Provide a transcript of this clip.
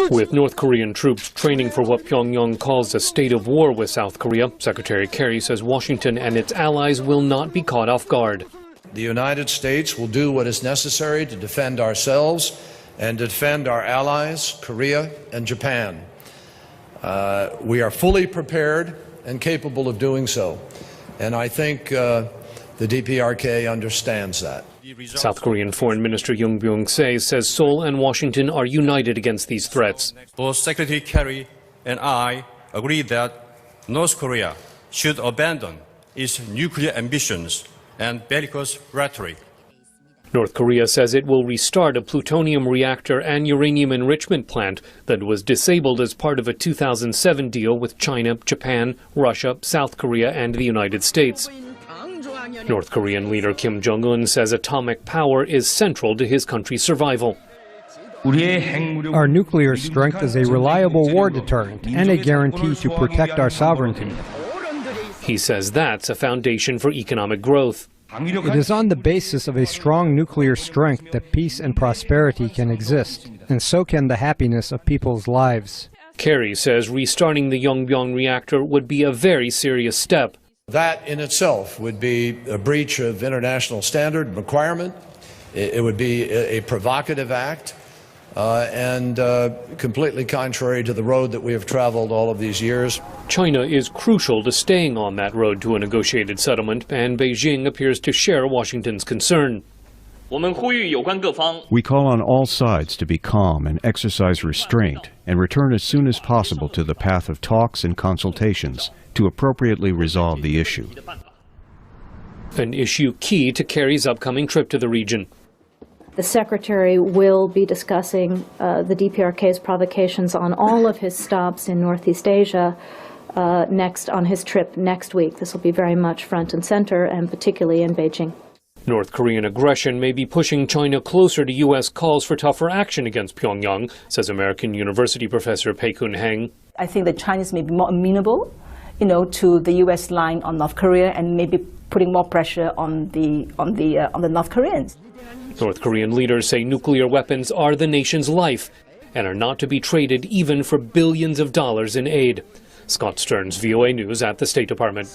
With North Korean troops training for what Pyongyang calls a state of war with South Korea, Secretary Kerry says Washington and its allies will not be caught off guard. The United States will do what is necessary to defend ourselves and defend our allies, Korea and Japan. We are fully prepared and capable of doing so, and I think the DPRK understands that. South Korean Foreign Minister Yoon Byung-se says Seoul and Washington are united against these threats. Both Secretary Kerry and I agree that North Korea should abandon its nuclear ambitions and bellicose rhetoric. North Korea says it will restart a plutonium reactor and uranium enrichment plant that was disabled as part of a 2007 deal with China, Japan, Russia, South Korea, and the United States. North Korean leader Kim Jong-un says atomic power is central to his country's survival. Our nuclear strength is a reliable war deterrent and a guarantee to protect our sovereignty. He says that's a foundation for economic growth. It is on the basis of a strong nuclear strength that peace and prosperity can exist, and so can the happiness of people's lives. Kerry says restarting the Yongbyon reactor would be a very serious step. That in itself would be a breach of international standard requirement. It would be a provocative act and completely contrary to the road that we have traveled all of these years. China is crucial to staying on that road to a negotiated settlement, and Beijing appears to share Washington's concern. We call on all sides to be calm and exercise restraint and return as soon as possible to the path of talks and consultations to appropriately resolve the issue. An issue key to Kerry's upcoming trip to the region. The Secretary will be discussing the DPRK's provocations on all of his stops in Northeast Asia on his trip next week. This will be very much front and center, and particularly in Beijing. North Korean aggression may be pushing China closer to U.S. calls for tougher action against Pyongyang, says American University professor Pei-Kun Heng. I think the Chinese may be more amenable, to the U.S. line on North Korea, and maybe putting more pressure on the North Koreans. North Korean leaders say nuclear weapons are the nation's life and are not to be traded even for billions of dollars in aid. Scott Stearns, VOA News at the State Department.